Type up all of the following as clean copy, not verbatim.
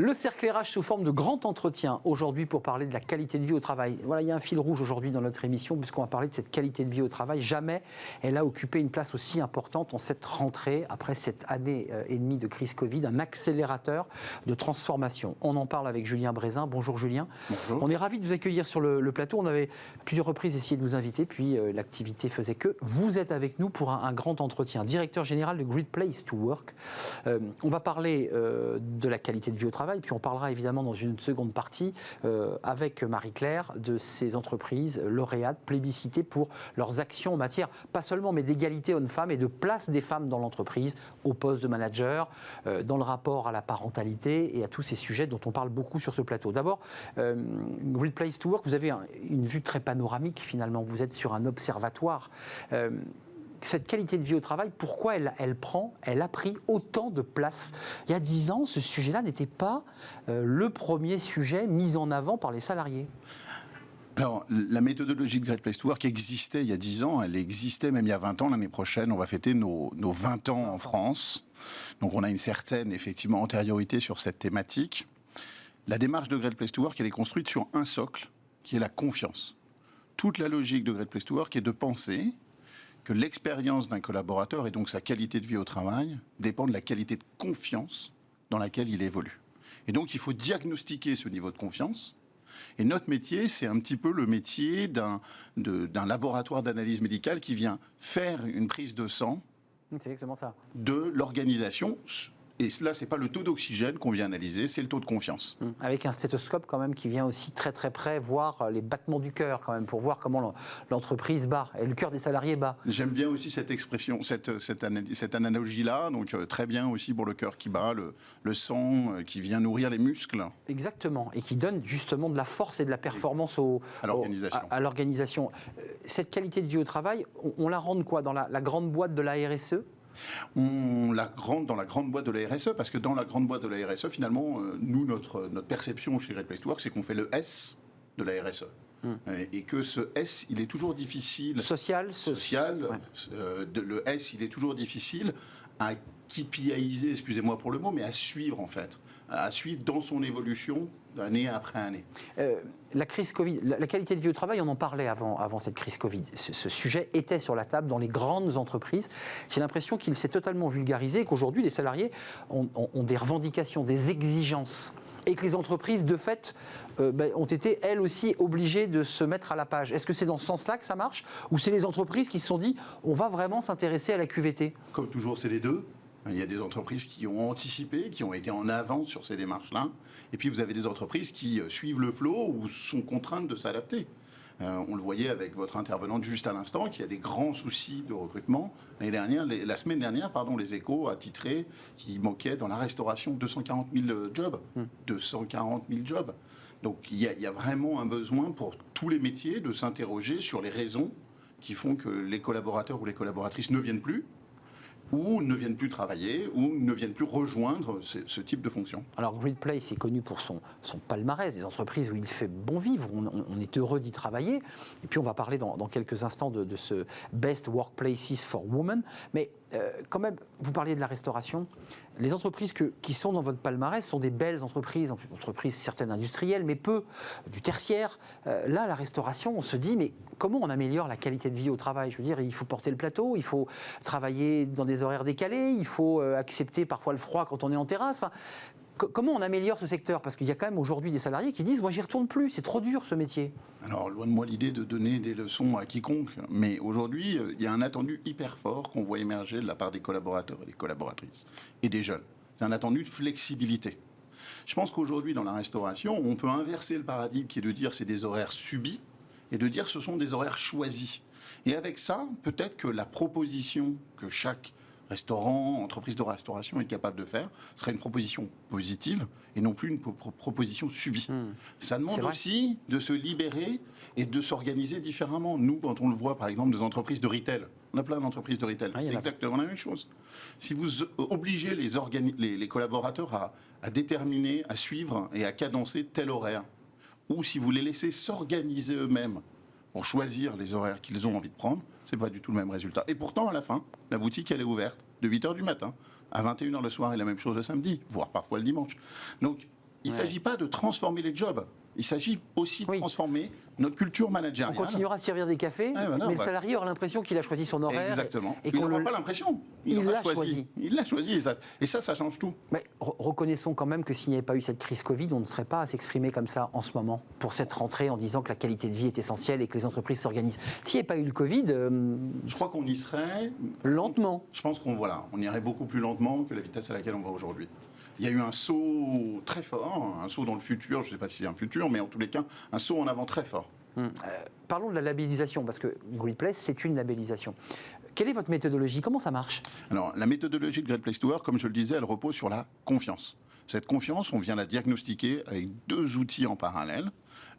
Le cercle RH sous forme de grand entretien aujourd'hui pour parler de la qualité de vie au travail. Voilà, il y a un fil rouge aujourd'hui dans notre émission puisqu'on va parler de cette qualité de vie au travail. Jamais elle a occupé une place aussi importante en cette rentrée, après cette année et demie de crise Covid, un accélérateur de transformation. On en parle avec Julien Brézin. Bonjour Julien. Bonjour. On est ravis de vous accueillir sur le plateau. On avait plusieurs reprises essayé de vous inviter, puis l'activité faisait que. Vous êtes avec nous pour un grand entretien. Directeur général de Great Place to Work. On va parler de la qualité de vie au travail, puis on parlera évidemment dans une seconde partie avec Marie-Claire de ces entreprises lauréates, plébiscitées pour leurs actions en matière, pas seulement, mais d'égalité hommes-femmes et de place des femmes dans l'entreprise, au poste de manager, dans le rapport à la parentalité et à tous ces sujets dont on parle beaucoup sur ce plateau. D'abord, Great Place to Work, vous avez une vue très panoramique finalement, vous êtes sur un observatoire. Cette qualité de vie au travail, pourquoi elle a pris autant de place? Il y a 10 ans, ce sujet-là n'était pas le premier sujet mis en avant par les salariés. Alors, la méthodologie de Great Place to Work existait il y a 10 ans, elle existait même il y a 20 ans. L'année prochaine, on va fêter nos 20 ans en France. Donc on a une certaine, effectivement, antériorité sur cette thématique. La démarche de Great Place to Work, elle est construite sur un socle, qui est la confiance. Toute la logique de Great Place to Work est de penser que l'expérience d'un collaborateur et donc sa qualité de vie au travail dépend de la qualité de confiance dans laquelle il évolue. Et donc il faut diagnostiquer ce niveau de confiance. Et notre métier, c'est un petit peu le métier d'un laboratoire d'analyse médicale qui vient faire une prise de sang C'est exactement ça. de l'organisation. Et là, ce n'est pas le taux d'oxygène qu'on vient analyser, c'est le taux de confiance. Avec un stéthoscope quand même qui vient aussi très très près voir les battements du cœur quand même, pour voir comment l'entreprise bat, et le cœur des salariés bat. J'aime bien aussi cette expression, cette analogie-là, donc très bien aussi pour le cœur qui bat, le sang qui vient nourrir les muscles. Exactement, et qui donne justement de la force et de la performance à l'organisation. Cette qualité de vie au travail, on la rend quoi dans la grande boîte de la RSE? On la rentre dans la grande boîte de la RSE, parce que dans la grande boîte de la RSE, finalement, nous, notre perception chez Great Place to Work, c'est qu'on fait le S de la RSE. Et que ce S, il est toujours difficile... Social. Ouais. Le S, il est toujours difficile à KPIiser, excusez-moi pour le mot, mais à suivre, en fait. À suivre dans son évolution année après année. La crise Covid, la qualité de vie au travail, on en parlait avant cette crise Covid. Ce sujet était sur la table dans les grandes entreprises. J'ai l'impression qu'il s'est totalement vulgarisé et qu'aujourd'hui, les salariés ont des revendications, des exigences. Et que les entreprises, de fait, ont été, elles aussi, obligées de se mettre à la page. Est-ce que c'est dans ce sens-là que ça marche? Ou c'est les entreprises qui se sont dit, on va vraiment s'intéresser à la QVT? Comme toujours, c'est les deux. Il y a des entreprises qui ont anticipé, qui ont été en avance sur ces démarches-là. Et puis, vous avez des entreprises qui suivent le flot ou sont contraintes de s'adapter. On le voyait avec votre intervenante juste à l'instant, qu'il y a des grands soucis de recrutement. La semaine dernière, les Échos a titré qu'il manquait dans la restauration 240 000 jobs. 240 000 jobs. Donc, il y a vraiment un besoin pour tous les métiers de s'interroger sur les raisons qui font que les collaborateurs ou les collaboratrices ne viennent plus, ou ne viennent plus travailler, ou ne viennent plus rejoindre ce type de fonction. Alors Great Place est connu pour son palmarès, des entreprises où il fait bon vivre, on est heureux d'y travailler. Et puis on va parler dans quelques instants de ce Best Workplaces for Women. Mais quand même, vous parliez de la restauration. Les entreprises qui sont dans votre palmarès sont des belles entreprises certaines industrielles, mais peu du tertiaire. Là, la restauration, on se dit, mais comment on améliore la qualité de vie au travail? Je veux dire, il faut porter le plateau, il faut travailler dans des horaires décalés, il faut accepter parfois le froid quand on est en terrasse. Enfin, comment on améliore ce secteur? Parce qu'il y a quand même aujourd'hui des salariés qui disent « moi j'y retourne plus, c'est trop dur ce métier ». Alors loin de moi l'idée de donner des leçons à quiconque, mais aujourd'hui il y a un attendu hyper fort qu'on voit émerger de la part des collaborateurs et des collaboratrices et des jeunes. C'est un attendu de flexibilité. Je pense qu'aujourd'hui dans la restauration, on peut inverser le paradigme qui est de dire c'est des horaires subis et de dire ce sont des horaires choisis. Et avec ça, peut-être que la proposition que chaque restaurant, entreprise de restauration est capable de faire, serait une proposition positive et non plus une proposition subie. Ça demande aussi de se libérer et de s'organiser différemment. Nous, quand on le voit, par exemple, des entreprises de retail, on a plein d'entreprises de retail, c'est exactement la même chose. Si vous obligez les collaborateurs à déterminer, à suivre et à cadencer tel horaire, ou si vous les laissez s'organiser eux-mêmes pour choisir les horaires qu'ils ont envie de prendre, c'est pas du tout le même résultat. Et pourtant, à la fin, la boutique, elle est ouverte de 8h du matin à 21h le soir, et la même chose le samedi, voire parfois le dimanche. Donc, il ne s'agit pas de transformer les jobs. Il s'agit aussi de Oui. transformer notre culture On managériale. continuera à servir des cafés, voilà, mais le salarié aura l'impression qu'il a choisi son horaire. Exactement. Et Il qu'on n'aura pas l'impression. Il l'a l'a choisi. Il l'a choisi. Et ça change tout. Mais reconnaissons quand même que s'il n'y avait pas eu cette crise Covid, on ne serait pas à s'exprimer comme ça en ce moment, pour cette rentrée, en disant que la qualité de vie est essentielle et que les entreprises s'organisent. S'il n'y avait pas eu le Covid, Je crois qu'on y serait lentement. Je pense on irait beaucoup plus lentement que la vitesse à laquelle on va aujourd'hui. Il y a eu un saut très fort, un saut dans le futur, je ne sais pas si c'est un futur, mais en tous les cas, un saut en avant très fort. Parlons de la labellisation, parce que Great Place, c'est une labellisation. Quelle est votre méthodologie? Comment ça marche? Alors, la méthodologie de Great Place to Work, comme je le disais, elle repose sur la confiance. Cette confiance, on vient la diagnostiquer avec 2 outils en parallèle.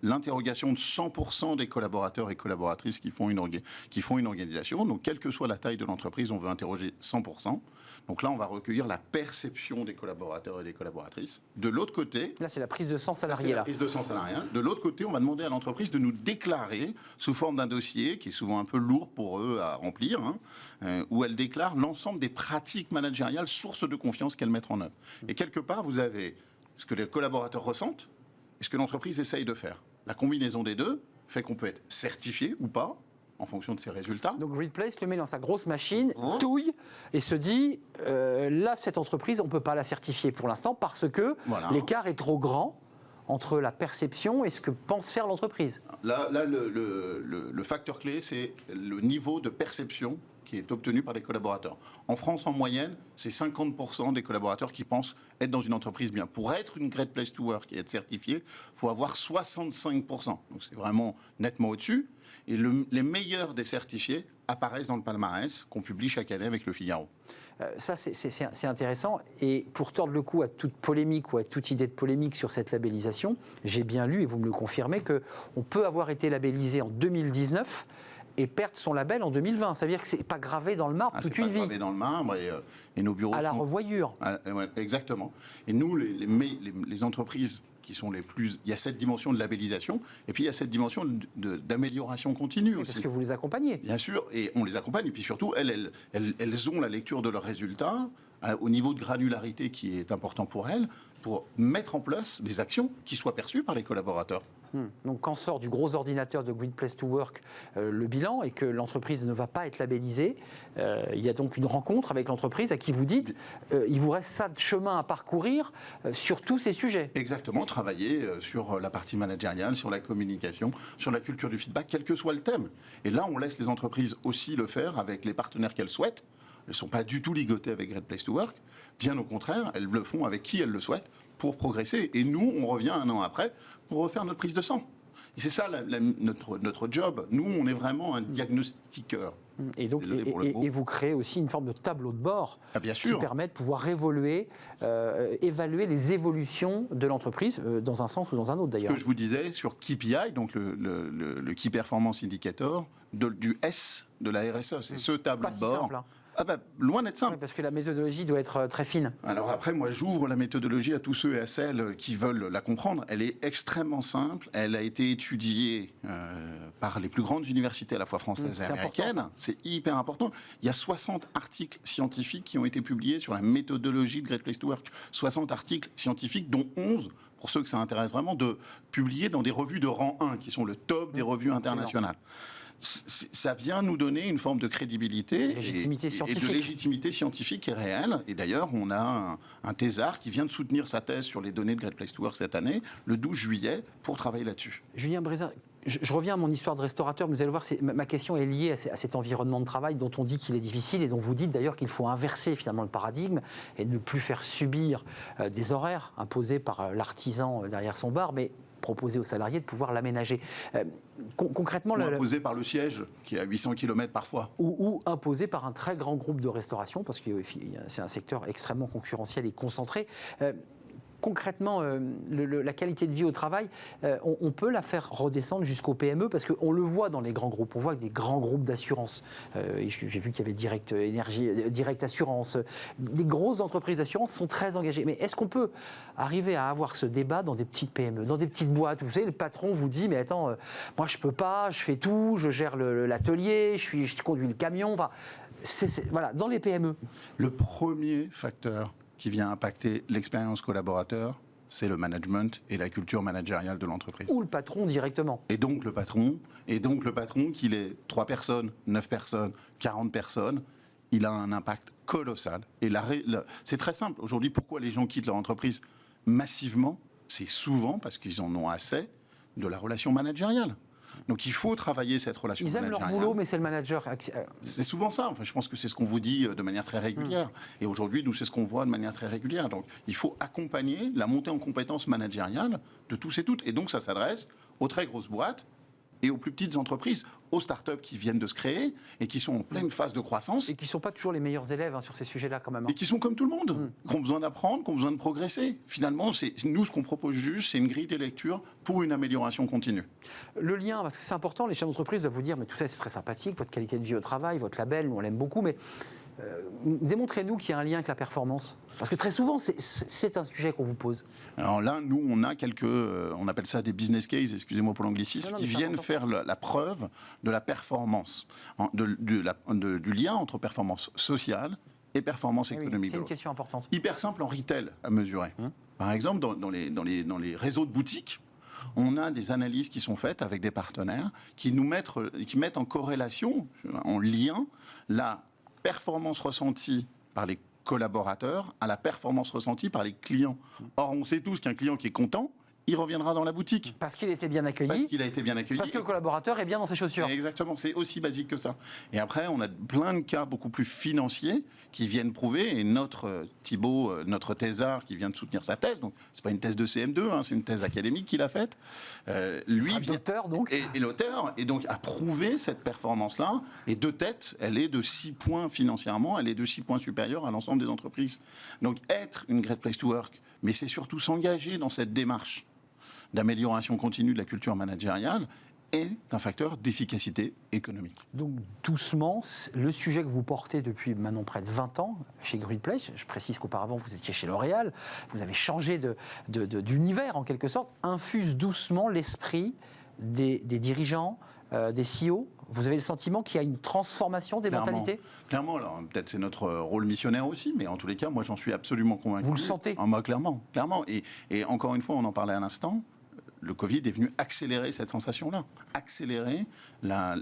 L'interrogation de 100% des collaborateurs et collaboratrices qui font une organisation. Donc, quelle que soit la taille de l'entreprise, on veut interroger 100%. Donc là, on va recueillir la perception des collaborateurs et des collaboratrices. De l'autre côté... Là, c'est la prise de sang Ça, salarié. c'est la prise de sang salarié. De l'autre côté, on va demander à l'entreprise de nous déclarer, sous forme d'un dossier, qui est souvent un peu lourd pour eux à remplir, où elle déclare l'ensemble des pratiques managériales, sources de confiance qu'elles mettent en œuvre. Et quelque part, vous avez ce que les collaborateurs ressentent et ce que l'entreprise essaye de faire. La combinaison des deux fait qu'on peut être certifié ou pas, en fonction de ses résultats. Donc Great Place le met dans sa grosse machine, touille, et se dit, là, cette entreprise, on ne peut pas la certifier pour l'instant parce que l'écart est trop grand entre la perception et ce que pense faire l'entreprise. Là le facteur clé, c'est le niveau de perception qui est obtenu par les collaborateurs. En France, en moyenne, c'est 50% des collaborateurs qui pensent être dans une entreprise bien. Pour être une Great Place to Work et être certifié, il faut avoir 65%. Donc c'est vraiment nettement au-dessus. Et les meilleurs des certifiés apparaissent dans le palmarès qu'on publie chaque année avec le Figaro. Ça, c'est intéressant. Et pour tordre le cou à toute polémique ou à toute idée de polémique sur cette labellisation, j'ai bien lu, et vous me le confirmez, qu'on peut avoir été labellisé en 2019 et perdre son label en 2020. Ça veut dire que ce n'est pas gravé dans le marbre toute une vie. C'est pas gravé dans le marbre et nos bureaux à la revoyure. Ouais, exactement. Et nous, les entreprises qui sont les plus... Il y a cette dimension de labellisation et puis il y a cette dimension d'amélioration continue aussi. Parce que vous les accompagnez. Bien sûr, et on les accompagne. Et puis surtout, elles ont la lecture de leurs résultats au niveau de granularité qui est important pour elles, pour mettre en place des actions qui soient perçues par les collaborateurs. Donc quand sort du gros ordinateur de Great Place to Work le bilan et que l'entreprise ne va pas être labellisée, il y a donc une rencontre avec l'entreprise à qui vous dites il vous reste ça de chemin à parcourir sur tous ces sujets. Exactement, travailler sur la partie managériale, sur la communication, sur la culture du feedback, quel que soit le thème. Et là, on laisse les entreprises aussi le faire avec les partenaires qu'elles souhaitent. Elles ne sont pas du tout ligotées avec Great Place to Work. Bien au contraire, elles le font avec qui elles le souhaitent pour progresser. Et nous, on revient un an après pour refaire notre prise de sang. Et c'est ça notre job. Nous, on est vraiment un diagnostiqueur. Et donc, et vous créez aussi une forme de tableau de bord qui permet de pouvoir évaluer les évolutions de l'entreprise, dans un sens ou dans un autre d'ailleurs. Ce que je vous disais sur KPI, donc le Key Performance Indicator, du S de la RSE, c'est ce tableau de bord. Pas si simple, hein. Loin d'être simple. Oui, parce que la méthodologie doit être très fine. Alors après, moi, j'ouvre la méthodologie à tous ceux et à celles qui veulent la comprendre. Elle est extrêmement simple. Elle a été étudiée par les plus grandes universités à la fois françaises et américaines. C'est hyper important. Il y a 60 articles scientifiques qui ont été publiés sur la méthodologie de Great Place to Work. 60 articles scientifiques, dont 11, pour ceux que ça intéresse vraiment, de publiés dans des revues de rang 1, qui sont le top des revues internationales. Ça vient nous donner une forme de crédibilité et de légitimité scientifique qui est réelle. Et d'ailleurs, on a un thésard qui vient de soutenir sa thèse sur les données de Great Place to Work cette année, le 12 juillet, pour travailler là-dessus. Julien Brézin, je reviens à mon histoire de restaurateur. Vous allez voir, ma question est liée à cet environnement de travail dont on dit qu'il est difficile et dont vous dites d'ailleurs qu'il faut inverser finalement le paradigme et ne plus faire subir des horaires imposés par l'artisan derrière son bar, mais proposer aux salariés de pouvoir l'aménager. Concrètement, ou imposé par le siège, qui est à 800 km parfois. Ou imposé par un très grand groupe de restauration, parce que c'est un secteur extrêmement concurrentiel et concentré. Concrètement, la qualité de vie au travail, on peut la faire redescendre jusqu'au PME, parce qu'on le voit dans les grands groupes. On voit que des grands groupes d'assurance, j'ai vu qu'il y avait Direct Énergie, Direct Assurance, des grosses entreprises d'assurance sont très engagées. Mais est-ce qu'on peut arriver à avoir ce débat dans des petites PME, dans des petites boîtes où, vous savez, le patron vous dit, mais attends, moi je peux pas, je fais tout, je gère l'atelier, je conduis le camion, enfin, voilà, dans les PME. Le premier facteur qui vient impacter l'expérience collaborateur, c'est le management et la culture managériale de l'entreprise. Ou le patron directement. Et donc le patron, qu'il ait 3 personnes, 9 personnes, 40 personnes, il a un impact colossal. Et c'est très simple. Aujourd'hui, pourquoi les gens quittent leur entreprise massivement? C'est souvent parce qu'ils en ont assez de la relation managériale. Donc il faut travailler cette relation managériale. Ils aiment leur boulot, mais c'est le manager. C'est souvent ça. Enfin, je pense que c'est ce qu'on vous dit de manière très régulière. Et aujourd'hui, nous, c'est ce qu'on voit de manière très régulière. Donc il faut accompagner la montée en compétences managériales de tous et toutes. Et donc ça s'adresse aux très grosses boîtes et aux plus petites entreprises, aux startups qui viennent de se créer et qui sont en pleine phase de croissance. Et qui ne sont pas toujours les meilleurs élèves sur ces sujets-là quand même. Et qui sont comme tout le monde, qui ont besoin d'apprendre, qui ont besoin de progresser. Finalement, nous, ce qu'on propose juste, c'est une grille de lecture pour une amélioration continue. Le lien, parce que c'est important, les chefs d'entreprise doivent vous dire, mais tout ça c'est très sympathique, votre qualité de vie au travail, votre label, nous on l'aime beaucoup, mais démontrez-nous qu'il y a un lien avec la performance. Parce que très souvent, c'est un sujet qu'on vous pose. Alors là, nous, on a on appelle ça des business cases, excusez-moi pour l'anglicisme, qui viennent faire la preuve de la performance, du lien entre performance sociale et performance économique. C'est une question importante. Hyper simple en retail à mesurer. Par exemple, dans les réseaux de boutiques, on a des analyses qui sont faites avec des partenaires qui mettent en corrélation, en lien, la performance ressentie par les collaborateurs à la performance ressentie par les clients. Or, on sait tous qu'un client qui est content, il reviendra dans la boutique. Parce qu'il était bien accueilli. Parce qu'il a été bien accueilli. Parce que le collaborateur est bien dans ses chaussures. Exactement, c'est aussi basique que ça. Et après, on a plein de cas beaucoup plus financiers qui viennent prouver, et notre Thibault, notre thésard qui vient de soutenir sa thèse, donc c'est pas une thèse de CM2, c'est une thèse académique qu'il a faite, lui l'auteur donc. Et l'auteur, et donc a prouvé cette performance-là, et de tête, elle est de 6 points financièrement, elle est de 6 points supérieure à l'ensemble des entreprises. Donc être une Great Place to Work, mais c'est surtout s'engager dans cette démarche d'amélioration continue de la culture managériale est un facteur d'efficacité économique. Donc doucement, le sujet que vous portez depuis maintenant près de 20 ans chez Greatplace, je précise qu'auparavant vous étiez chez L'Oréal, vous avez changé d'univers en quelque sorte, infuse doucement l'esprit des dirigeants, des CEO. Vous avez le sentiment qu'il y a une transformation des mentalités ? Clairement, alors peut-être c'est notre rôle missionnaire aussi, mais en tous les cas, moi j'en suis absolument convaincu. Vous le sentez ? Moi, clairement. Et encore une fois, on en parlait à l'instant, le Covid est venu accélérer cette sensation-là, accélérer la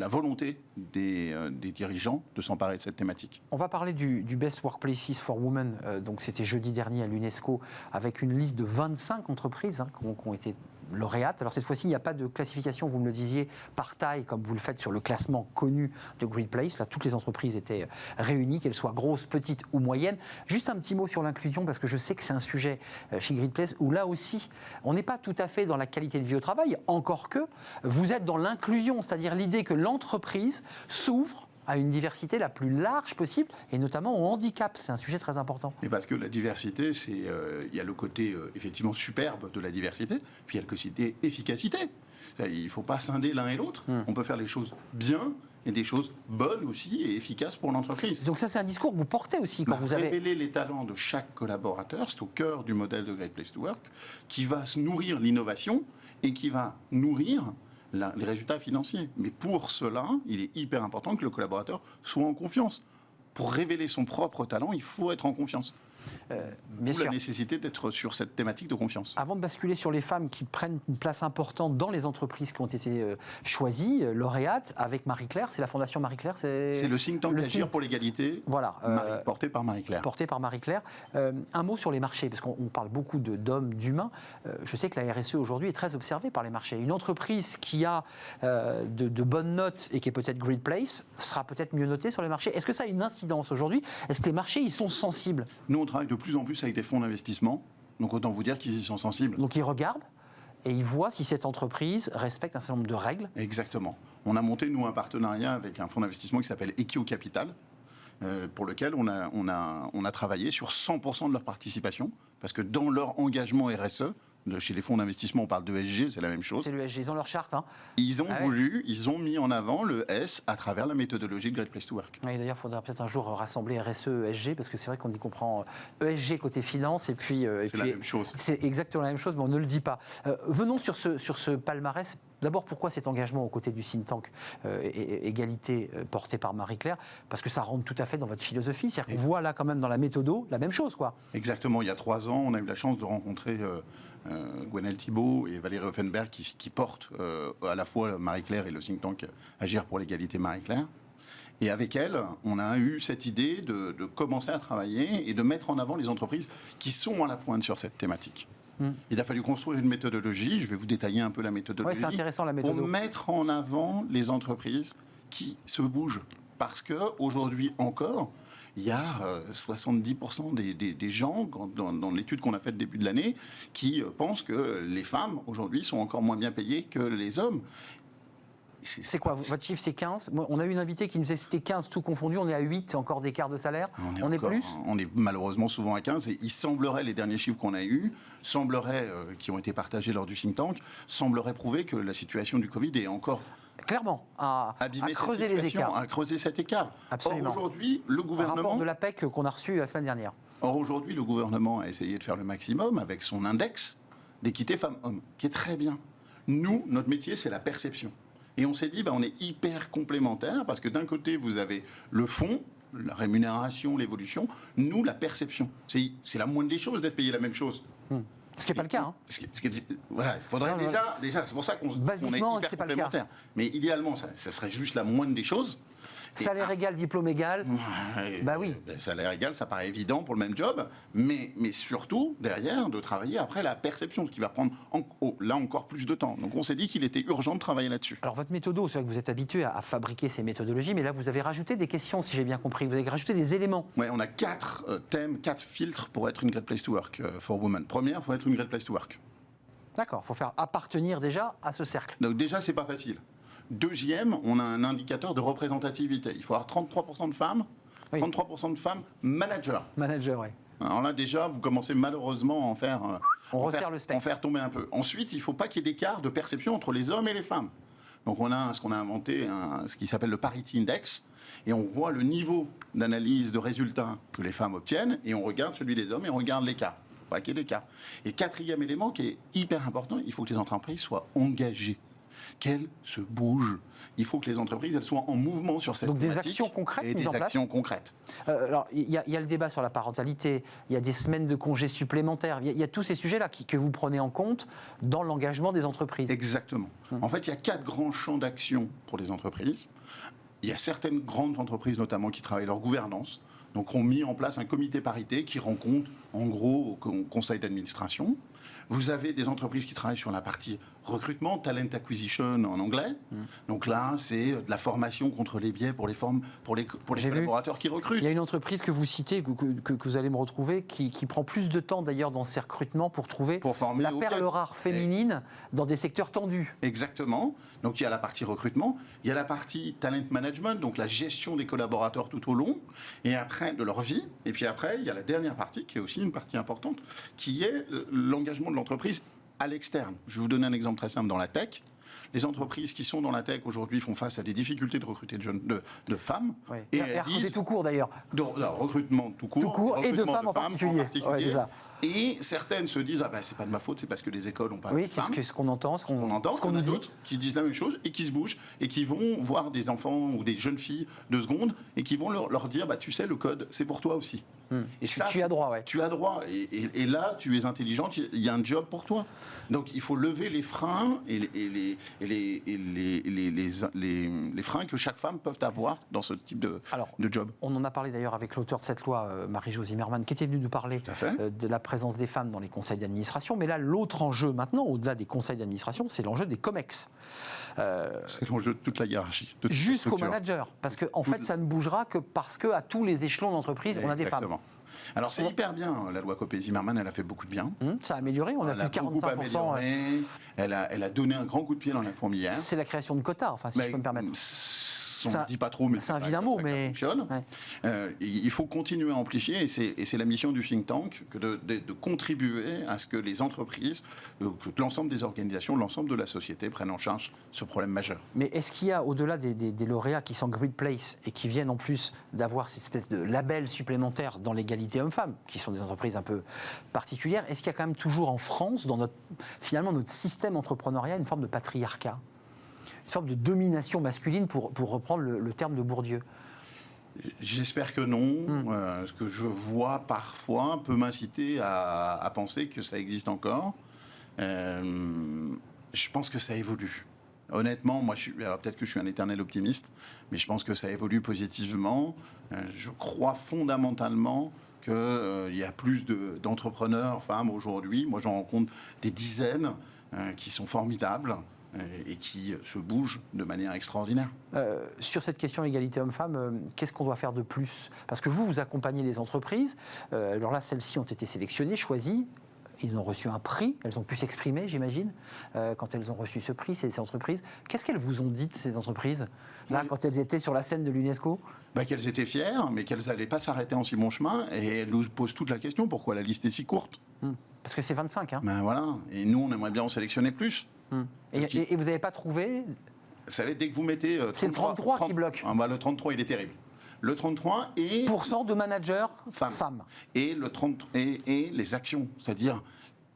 volonté des dirigeants de s'emparer de cette thématique. On va parler du Best Workplaces for Women, donc c'était jeudi dernier à l'UNESCO, avec une liste de 25 entreprises qui ont été lauréates. Alors cette fois-ci, il n'y a pas de classification, vous me le disiez, par taille, comme vous le faites sur le classement connu de Great Place. Là, toutes les entreprises étaient réunies, qu'elles soient grosses, petites ou moyennes. Juste un petit mot sur l'inclusion, parce que je sais que c'est un sujet chez Great Place où là aussi, on n'est pas tout à fait dans la qualité de vie au travail, encore que vous êtes dans l'inclusion, c'est-à-dire l'idée que l'entreprise s'ouvre à une diversité la plus large possible, et notamment au handicap. C'est un sujet très important. Et parce que la diversité, il y a le côté effectivement superbe de la diversité, puis il y a le côté efficacité. Il ne faut pas scinder l'un et l'autre. On peut faire les choses bien et des choses bonnes aussi et efficaces pour l'entreprise. Donc ça, c'est un discours que vous portez aussi quand vous avez... Révéler les talents de chaque collaborateur, c'est au cœur du modèle de Great Place to Work, qui va se nourrir l'innovation et qui va nourrir les résultats financiers. Mais pour cela, il est hyper important que le collaborateur soit en confiance. Pour révéler son propre talent, il faut être en confiance. Bien sûr. La nécessité d'être sur cette thématique de confiance. Avant de basculer sur les femmes qui prennent une place importante dans les entreprises qui ont été choisies, lauréates, avec Marie-Claire, c'est la Fondation Marie-Claire, c'est le think tank Agir pour l'égalité, voilà, porté par Marie-Claire. Porté par Marie-Claire. Un mot sur les marchés, parce qu'on parle beaucoup d'hommes, d'humains. Je sais que la RSE aujourd'hui est très observée par les marchés. Une entreprise qui a de bonnes notes et qui est peut-être Great Place sera peut-être mieux notée sur les marchés. Est-ce que ça a une incidence aujourd'hui ? Est-ce que les marchés ils sont sensibles ? Nous, on travaille de plus en plus avec des fonds d'investissement, donc autant vous dire qu'ils y sont sensibles. Donc ils regardent et ils voient si cette entreprise respecte un certain nombre de règles. Exactement. On a monté, nous, un partenariat avec un fonds d'investissement qui s'appelle Equio Capital, pour lequel on a travaillé sur 100% de leur participation, parce que dans leur engagement RSE, chez les fonds d'investissement, on parle de ESG, c'est la même chose. C'est le ESG, ils ont leur charte. Ils ont mis en avant le S à travers la méthodologie de Great Place to Work. Oui, d'ailleurs, il faudra peut-être un jour rassembler RSE, ESG, parce que c'est vrai qu'on y comprend ESG côté finance, et puis... c'est la même chose. C'est exactement la même chose, mais on ne le dit pas. Venons sur ce palmarès. D'abord, pourquoi cet engagement aux côtés du think tank égalité porté par Marie-Claire? Parce que ça rentre tout à fait dans votre philosophie. C'est-à-dire qu'on voit là quand même dans la méthodo la même chose, quoi. Exactement. Il y a 3 ans, on a eu la chance de rencontrer Gwenaëlle Thibault et Valérie Offenberg qui portent à la fois Marie-Claire et le think tank Agir pour l'égalité Marie-Claire. Et avec elle, on a eu cette idée de commencer à travailler et de mettre en avant les entreprises qui sont à la pointe sur cette thématique. Il a fallu construire une méthodologie, je vais vous détailler un peu la méthodologie, c'est intéressant, la méthode. pour mettre en avant les entreprises qui se bougent. Parce qu'aujourd'hui encore, il y a 70% des gens, dans l'étude qu'on a faite début de l'année, qui pensent que les femmes, aujourd'hui, sont encore moins bien payées que les hommes. C'est quoi? Votre chiffre, c'est 15? On a eu une invitée qui nous disait que c'était 15 tout confondu. On est à 8, encore d'écart de salaire. On est plus? On est malheureusement souvent à 15. Et il semblerait, les derniers chiffres qu'on a eus, qui ont été partagés lors du think tank, sembleraient prouver que la situation du Covid est encore... Clairement, à creuser les écarts. À creuser cet écart. Absolument. Or, aujourd'hui, le gouvernement... Un rapport de l'APEC qu'on a reçu la semaine dernière. Or, aujourd'hui, le gouvernement a essayé de faire le maximum avec son index d'équité femmes-hommes, qui est très bien. Nous, notre métier, c'est la perception. Et on s'est dit, on est hyper complémentaires, parce que d'un côté, vous avez le fond, la rémunération, l'évolution. Nous, la perception. C'est la moindre des choses d'être payé la même chose. Ce qui n'est pas le cas. Hein. Voilà, il faudrait déjà, c'est pour ça qu'on est hyper complémentaires. Mais idéalement, ça serait juste la moindre des choses. Salaire égal, diplôme égal. Bah oui. Salaire égal, ça paraît évident pour le même job, mais surtout, derrière, de travailler après la perception, ce qui va prendre là encore plus de temps. Donc on s'est dit qu'il était urgent de travailler là-dessus. Alors votre méthodo, c'est vrai que vous êtes habitué à fabriquer ces méthodologies, mais là vous avez rajouté des questions, si j'ai bien compris. Vous avez rajouté des éléments. Oui, on a 4 thèmes, 4 filtres pour être une great place to work for women. Première, il faut être une great place to work. D'accord, il faut faire appartenir déjà à ce cercle. Donc déjà, c'est pas facile. Deuxième, on a un indicateur de représentativité. Il faut avoir 33% de femmes, 33% de femmes managers. Manager, oui. Alors là, déjà, vous commencez malheureusement à en faire, le spectre. en faire tomber un peu. Ensuite, il ne faut pas qu'il y ait d'écart de perception entre les hommes et les femmes. Donc on a ce qu'on a inventé, ce qui s'appelle le Parity Index, et on voit le niveau d'analyse de résultats que les femmes obtiennent, et on regarde celui des hommes et on regarde l'écart. Il ne faut pas qu'il y ait d'écart. Et quatrième élément qui est hyper important, il faut que les entreprises soient engagées, qu'elles se bougent. Il faut que les entreprises elles soient en mouvement sur cette thématique. Donc des actions concrètes et mises en place. Des actions concrètes. Alors il y a le débat sur la parentalité, il y a des semaines de congés supplémentaires, il y a tous ces sujets-là que vous prenez en compte dans l'engagement des entreprises. Exactement. En fait, il y a 4 grands champs d'action pour les entreprises. Il y a certaines grandes entreprises notamment qui travaillent leur gouvernance, donc ont mis en place un comité parité qui rend compte en gros au conseil d'administration. Vous avez des entreprises qui travaillent sur la partie recrutement, talent acquisition en anglais. Donc là, c'est de la formation contre les biais pour les collaborateurs qui recrutent. Il y a une entreprise que vous citez, que vous allez me retrouver, qui prend plus de temps d'ailleurs dans ses recrutements pour trouver la perle rare féminine dans des secteurs tendus. Exactement. Donc il y a la partie recrutement, il y a la partie talent management, donc la gestion des collaborateurs tout au long, et après de leur vie. Et puis après, il y a la dernière partie, qui est aussi une partie importante, qui est l'engagement de l'entreprise à l'externe. Je vais vous donner un exemple très simple dans la tech. Les entreprises qui sont dans la tech aujourd'hui font face à des difficultés de recruter de femmes. Oui. Et recruter tout court d'ailleurs. Recrutement tout court. Tout court et de femmes en particulier. Ouais, c'est ça. Et certaines se disent c'est pas de ma faute, c'est parce que les écoles ont pas. Oui, c'est ce qu'on entend, ce qu'on nous dit. D'autres qui disent la même chose et qui se bougent et qui vont voir des enfants ou des jeunes filles de seconde et qui vont leur dire tu sais, le code c'est pour toi aussi. Et tu as droit, Tu as droit. Et là, tu es intelligente, il y a un job pour toi. Donc il faut lever les freins et les freins que chaque femme peut avoir dans ce type de job. On en a parlé d'ailleurs avec l'auteur de cette loi, Marie-Jo Zimmermann, qui était venue nous parler de la présence des femmes dans les conseils d'administration. Mais là, l'autre enjeu maintenant, au-delà des conseils d'administration, c'est l'enjeu des COMEX. C'est l'enjeu de toute la hiérarchie. Jusqu'au manager. Parce qu'en fait, ça ne bougera que parce qu'à tous les échelons d'entreprise, on a des femmes. Alors c'est hyper bien, la loi Copé-Zimmermann, elle a fait beaucoup de bien. Ça a amélioré, on a plus de 45%. Elle a donné un grand coup de pied dans la fourmilière. C'est la création de quotas, si je peux me permettre. On ne dit pas trop, mais c'est un vilain mot, mais ça fonctionne. Il faut continuer à amplifier, et c'est la mission du think tank que de contribuer à ce que les entreprises, que l'ensemble des organisations, l'ensemble de la société prennent en charge ce problème majeur. Mais est-ce qu'il y a, au-delà des lauréats qui sont Great Place et qui viennent en plus d'avoir cette espèce de label supplémentaire dans l'égalité homme-femme, qui sont des entreprises un peu particulières, est-ce qu'il y a quand même toujours en France, dans finalement notre système entrepreneurial, une forme de patriarcat ? sorte de domination masculine, pour reprendre le terme de Bourdieu? J'espère que non. Ce que je vois parfois peut m'inciter à penser que ça existe encore. Je pense que ça évolue. Honnêtement, moi, alors peut-être que je suis un éternel optimiste, mais je pense que ça évolue positivement. Je crois fondamentalement qu'il y a plus d'entrepreneurs femmes aujourd'hui. Moi, j'en rencontre des dizaines qui sont formidables et qui se bougent de manière extraordinaire. Sur cette question égalité homme-femme, qu'est-ce qu'on doit faire de plus? Parce que vous accompagnez les entreprises. Alors là, celles-ci ont été sélectionnées, choisies. Ils ont reçu un prix, elles ont pu s'exprimer, j'imagine, quand elles ont reçu ce prix, ces entreprises. Qu'est-ce qu'elles vous ont dit, ces entreprises, là, oui, quand elles étaient sur la scène de l'UNESCO? Qu'elles étaient fières, mais qu'elles n'allaient pas s'arrêter en si bon chemin. Et elles nous posent toute la question, pourquoi la liste est si courte? Parce que c'est 25, hein. Voilà. Et nous, on aimerait bien en sélectionner plus. Et vous n'avez pas trouvé? Vous savez, dès que vous mettez 33, c'est le 33 qui bloque. Le 33, il est terrible. Le 33 et... % de managers femmes. Et, et les actions. C'est-à-dire,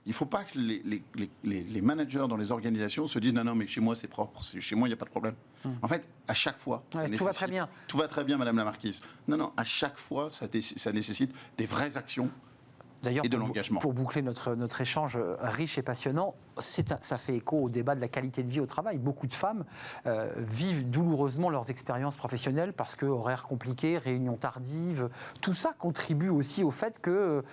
il ne faut pas que les managers dans les organisations se disent « Non, mais chez moi, c'est propre. Chez moi, il n'y a pas de problème. » En fait, à chaque fois... tout va très bien. Tout va très bien, Madame la Marquise. Non, à chaque fois, ça nécessite des vraies actions. D'ailleurs, et de l'engagement. Pour boucler notre échange riche et passionnant, ça fait écho au débat de la qualité de vie au travail. Beaucoup de femmes vivent douloureusement leurs expériences professionnelles parce que horaires compliqués, réunions tardives, tout ça contribue aussi au fait que,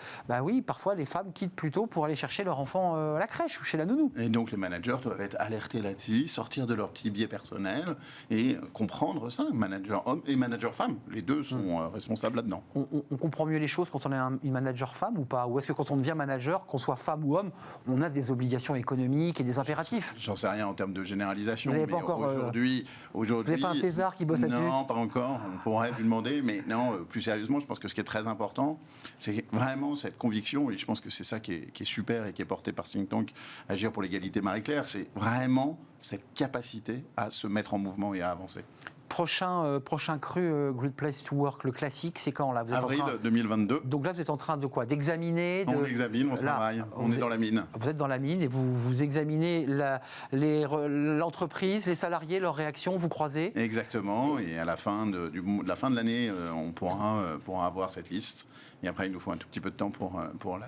oui, parfois les femmes quittent plus tôt pour aller chercher leur enfant à la crèche ou chez la nounou. Et donc les managers doivent être alertés là-dessus, sortir de leur petit biais personnel et comprendre ça. Manager homme et manager femme, les deux sont responsables là-dedans. On comprend mieux les choses quand on est une manager femme ou pas? Ou est-ce que quand on devient manager, qu'on soit femme ou homme, on a des obligations économiques et des impératifs? J'en sais rien en termes de généralisation. Vous n'avez pas encore... Aujourd'hui... Vous n'avez pas un thésard qui bosse là-dessus? Non, pas encore. On pourrait lui demander. Mais non, plus sérieusement, je pense que ce qui est très important, c'est vraiment cette conviction, et je pense que c'est ça qui est super et qui est porté par Think Tank, Agir pour l'égalité Marie-Claire, c'est vraiment cette capacité à se mettre en mouvement et à avancer. Prochain cru Great Place to Work, le classique, c'est quand là? Vous êtes Avril 2022. Donc là, vous êtes en train de quoi? D'examiner On examine, on travaille, on est dans la mine. Vous êtes dans la mine et vous examinez l'entreprise, les salariés, leurs réactions, vous croisez? Exactement, et à la fin de l'année, on pourra avoir cette liste. Et après, il nous faut un tout petit peu de temps pour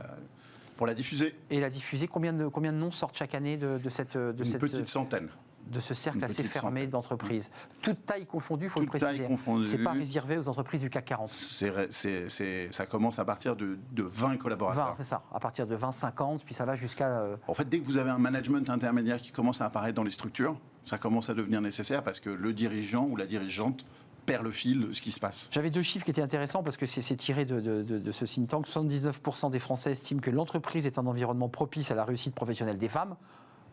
la diffuser. Et la diffuser, combien de noms sortent chaque année de cette... Une petite centaine. De ce cercle assez fermé d'entreprises. Toute taille confondue, il faut le préciser. Taille confondue. C'est pas réservé aux entreprises du CAC 40. Ça commence à partir de 20 collaborateurs. 20, c'est ça. À partir de 20, 50, puis ça va jusqu'à... En fait, dès que vous avez un management intermédiaire qui commence à apparaître dans les structures, ça commence à devenir nécessaire parce que le dirigeant ou la dirigeante perd le fil de ce qui se passe. J'avais 2 chiffres qui étaient intéressants parce que c'est tiré de ce think tank. 79% des Français estiment que l'entreprise est un environnement propice à la réussite professionnelle des femmes.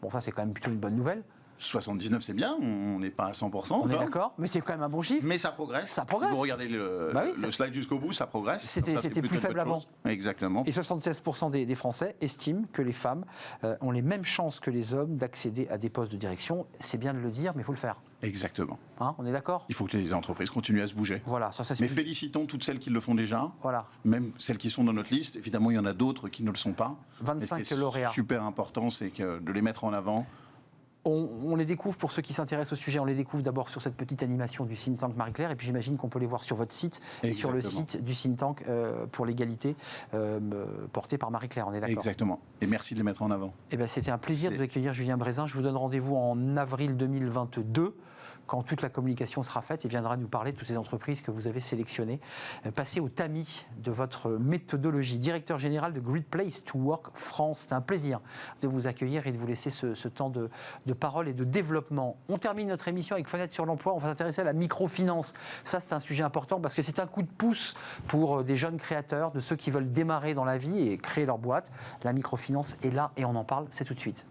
Bon, ça, c'est quand même plutôt une bonne nouvelle. 79, c'est bien, on n'est pas à 100%. On est d'accord, mais c'est quand même un bon chiffre. Mais ça progresse. Ça progresse. Si vous regardez le slide jusqu'au bout, ça progresse. C'était plus faible avant. Exactement. Et 76% des Français estiment que les femmes ont les mêmes chances que les hommes d'accéder à des postes de direction. C'est bien de le dire, mais il faut le faire. Exactement. Hein, on est d'accord? Il faut que les entreprises continuent à se bouger. Voilà, mais félicitons toutes celles qui le font déjà. Voilà. Même celles qui sont dans notre liste. Évidemment, il y en a d'autres qui ne le sont pas. 25 lauréats. Super important, c'est de les mettre en avant. On les découvre, pour ceux qui s'intéressent au sujet, on les découvre d'abord sur cette petite animation du think tank Marie-Claire, et puis j'imagine qu'on peut les voir sur votre site et sur le site du think tank pour l'égalité porté par Marie-Claire, on est d'accord? Exactement, et merci de les mettre en avant. C'était un plaisir de vous accueillir, Julien Brézin. Je vous donne rendez-vous en avril 2022, quand toute la communication sera faite, et viendra nous parler de toutes ces entreprises que vous avez sélectionnées. Passez au tamis de votre méthodologie. Directeur général de Great Place to Work France, c'est un plaisir de vous accueillir et de vous laisser ce temps de parole et de développement. On termine notre émission avec Fenêtre sur l'emploi. On va s'intéresser à la microfinance. Ça, c'est un sujet important parce que c'est un coup de pouce pour des jeunes créateurs, de ceux qui veulent démarrer dans la vie et créer leur boîte. La microfinance est là et on en parle, c'est tout de suite.